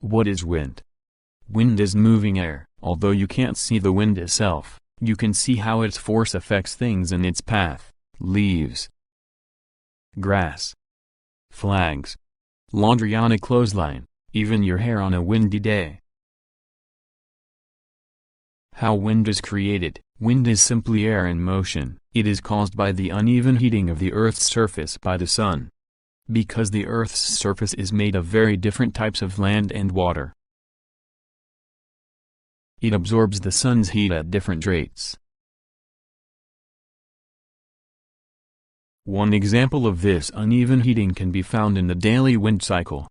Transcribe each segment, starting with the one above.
What is wind? Wind is moving air. Although you can't see the wind itself, you can see how its force affects things in its path: leaves, grass, flags, laundry on a clothesline, even your hair on a windy day. How wind is created. Wind is simply air in motion. It is caused by the uneven heating of the Earth's surface by the sun. Because the Earth's surface is made of very different types of land and water, it absorbs the sun's heat at different rates. One example of this uneven heating can be found in the daily wind cycle.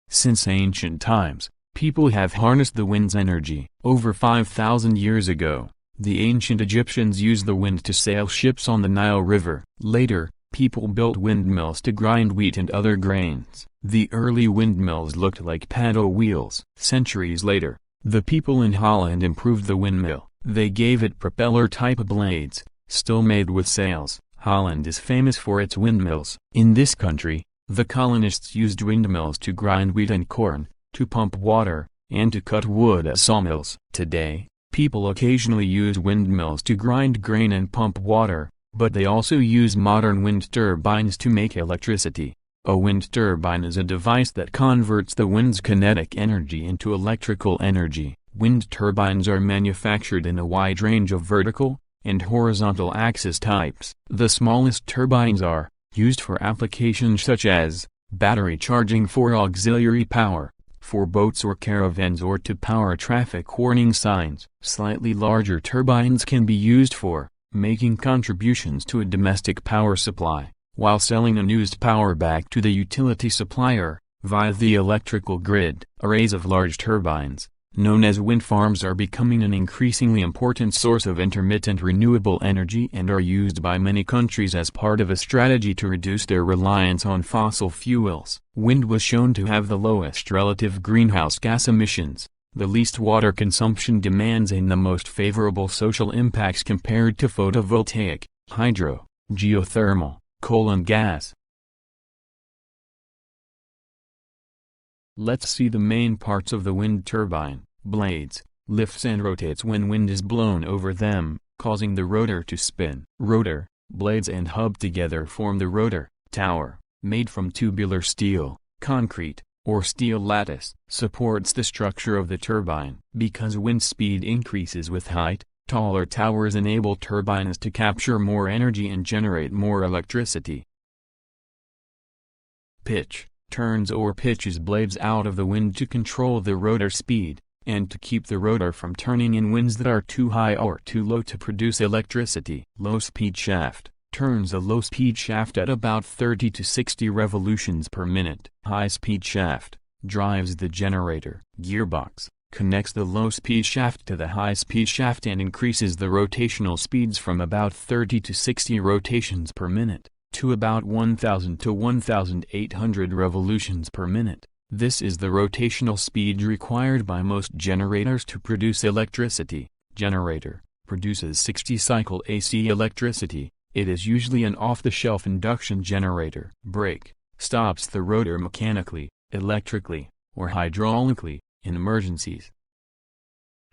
Since ancient times, people have harnessed the wind's energy. Over 5,000 years ago, the ancient Egyptians used the wind to sail ships on the Nile River. Later, people built windmills to grind wheat and other grains. The early windmills looked like paddle wheels. Centuries later, the people in Holland improved the windmill. They gave it propeller-type blades, still made with sails. Holland is famous for its windmills. In this country, the colonists used windmills to grind wheat and corn, to pump water, and to cut wood at sawmills. Today, people occasionally use windmills to grind grain and pump water, but they also use modern wind turbines to make electricity. A wind turbine is a device that converts the wind's kinetic energy into electrical energy. Wind turbines are manufactured in a wide range of vertical and horizontal axis types. The smallest turbines are used for applications such as battery charging for auxiliary power, for boats or caravans, or to power traffic warning signs. Slightly larger turbines can be used for making contributions to a domestic power supply, while selling unused power back to the utility supplier, via the electrical grid. Arrays of large turbines, known as wind farms, are becoming an increasingly important source of intermittent renewable energy and are used by many countries as part of a strategy to reduce their reliance on fossil fuels. Wind was shown to have the lowest relative greenhouse gas emissions, the least water consumption demands, and the most favorable social impacts compared to photovoltaic, hydro, geothermal, coal and gas. Let's see the main parts of the wind turbine. Blades, lifts and rotates when wind is blown over them, causing the rotor to spin. Rotor, blades and hub together form the rotor. Tower, made from tubular steel, concrete, or steel lattice, supports the structure of the turbine. Because wind speed increases with height, taller towers enable turbines to capture more energy and generate more electricity. Pitch, turns or pitches blades out of the wind to control the rotor speed, and to keep the rotor from turning in winds that are too high or too low to produce electricity. Low-speed shaft, turns a low-speed shaft at about 30 to 60 revolutions per minute. High-speed shaft, drives the generator. Gearbox, connects the low-speed shaft to the high-speed shaft and increases the rotational speeds from about 30 to 60 rotations per minute, to about 1000 to 1800 revolutions per minute. This is the rotational speed required by most generators to produce electricity. Generator, produces 60-cycle AC electricity. It is usually an off-the-shelf induction generator. Brake, stops the rotor mechanically, electrically, or hydraulically, in emergencies.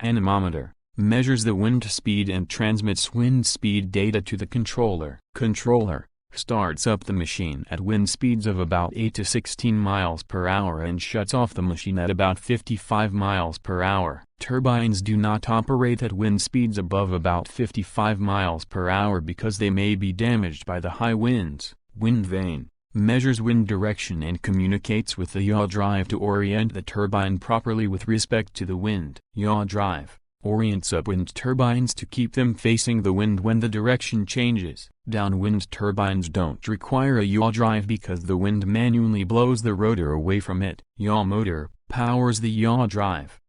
Anemometer, measures the wind speed and transmits wind speed data to the controller. Controller, starts up the machine at wind speeds of about 8 to 16 miles per hour and shuts off the machine at about 55 miles per hour. Turbines do not operate at wind speeds above about 55 miles per hour because they may be damaged by the high winds. Wind vane, measures wind direction and communicates with the yaw drive to orient the turbine properly with respect to the wind. Yaw drive, orients upwind turbines to keep them facing the wind when the direction changes. Downwind turbines don't require a yaw drive because the wind manually blows the rotor away from it. Yaw motor, powers the yaw drive.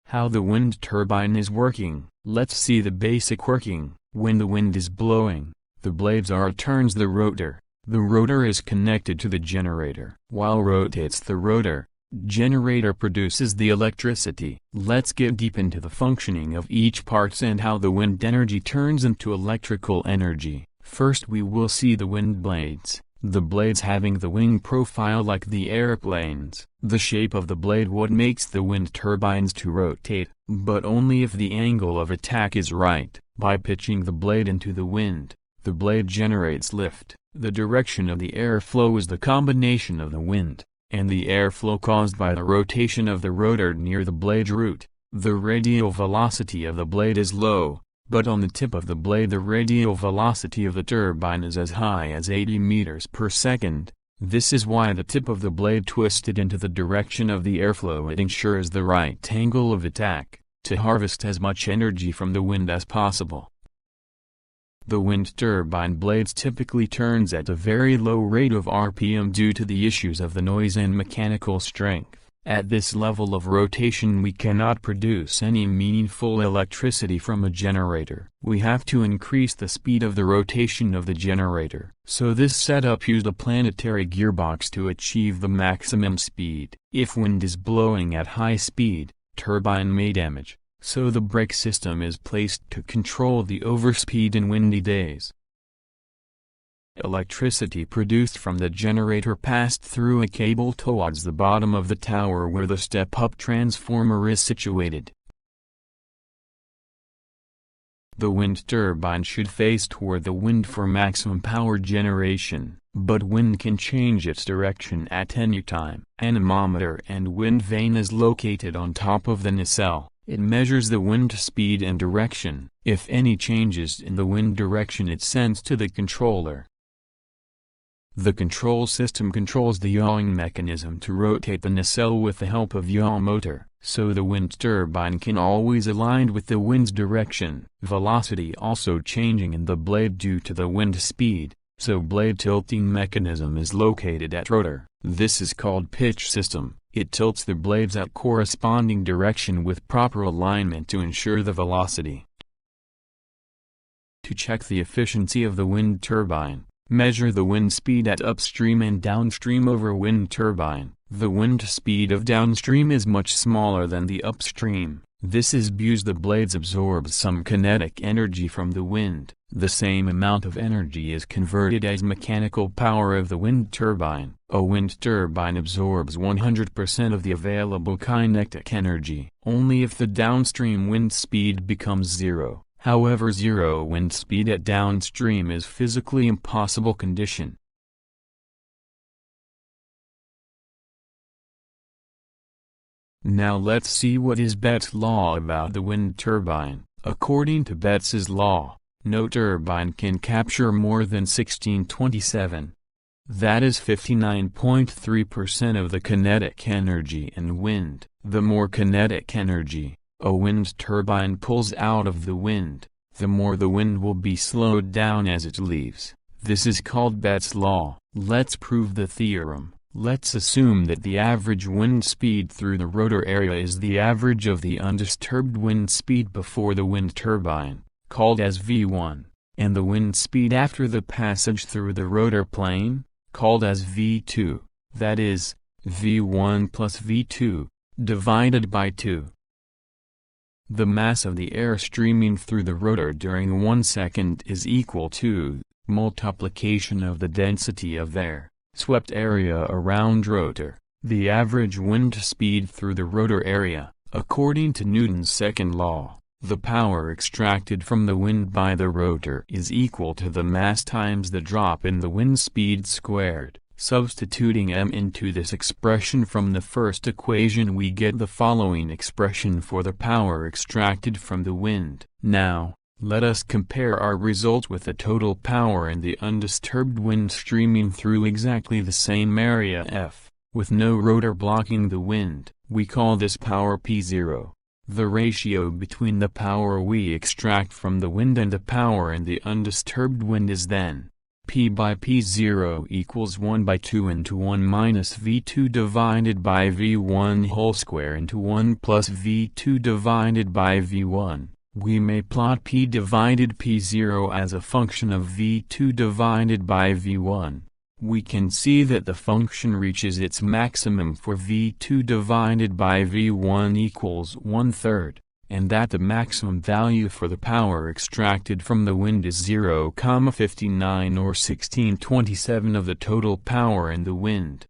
How the wind turbine is working. Let's see the basic working. When the wind is blowing, the blades turns the rotor. The rotor is connected to the generator. While rotates the rotor, generator produces the electricity. Let's get deep into the functioning of each parts and how the wind energy turns into electrical energy. First we will see the wind blades, the blades having the wing profile like the airplanes. The shape of the blade what makes the wind turbines to rotate, but only if the angle of attack is right. By pitching the blade into the wind, the blade generates lift. The direction of the airflow is the combination of the wind and the airflow caused by the rotation of the rotor near the blade root. The radial velocity of the blade is low, but on the tip of the blade the radial velocity of the turbine is as high as 80 meters per second. This is why the tip of the blade twisted into the direction of the airflow. It ensures the right angle of attack, to harvest as much energy from the wind as possible. The wind turbine blades typically turns at a very low rate of RPM due to the issues of the noise and mechanical strength. At this level of rotation we cannot produce any meaningful electricity from a generator. We have to increase the speed of the rotation of the generator. So this setup used a planetary gearbox to achieve the maximum speed. If wind is blowing at high speed, turbine may damage. So the brake system is placed to control the overspeed in windy days. Electricity produced from the generator passed through a cable towards the bottom of the tower where the step-up transformer is situated. The wind turbine should face toward the wind for maximum power generation, but wind can change its direction at any time. Anemometer and wind vane is located on top of the nacelle. It measures the wind speed and direction. If any changes in the wind direction it sends to the controller. The control system controls the yawing mechanism to rotate the nacelle with the help of yaw motor, so the wind turbine can always align with the wind's direction. Velocity also changing in the blade due to the wind speed, so blade tilting mechanism is located at rotor. This is called pitch system. It tilts the blades at corresponding direction with proper alignment to ensure the velocity. To check the efficiency of the wind turbine, measure the wind speed at upstream and downstream over wind turbine. The wind speed of downstream is much smaller than the upstream. This is because the blades absorb some kinetic energy from the wind. The same amount of energy is converted as mechanical power of the wind turbine. A wind turbine absorbs 100% of the available kinetic energy, only if the downstream wind speed becomes zero. However, zero wind speed at downstream is physically impossible condition. Now let's see what is Betz Law about the wind turbine. According to Betz's law, no turbine can capture more than 1627. That is 59.3% of the kinetic energy in wind. The more kinetic energy a wind turbine pulls out of the wind, the more the wind will be slowed down as it leaves. This is called Betz Law. Let's prove the theorem. Let's assume that the average wind speed through the rotor area is the average of the undisturbed wind speed before the wind turbine, called as V1, and the wind speed after the passage through the rotor plane, called as V2, that is, V1 plus V2, divided by 2. The mass of the air streaming through the rotor during 1 second is equal to multiplication of the density of air swept area around rotor, the average wind speed through the rotor area. According to Newton's second law, the power extracted from the wind by the rotor is equal to the mass times the drop in the wind speed squared. Substituting m into this expression from the first equation we get the following expression for the power extracted from the wind. Now, let us compare our result with the total power and the undisturbed wind streaming through exactly the same area F, with no rotor blocking the wind. We call this power P0. The ratio between the power we extract from the wind and the power in the undisturbed wind is then P by P0 equals 1 by 2 into 1 minus V2 divided by V1 whole square into 1 plus V2 divided by V1. We may plot P divided P0 as a function of V2 divided by V1. We can see that the function reaches its maximum for V2 divided by V1 equals 1/3. and that the maximum value for the power extracted from the wind is 0,59 or 16/27 of the total power in the wind.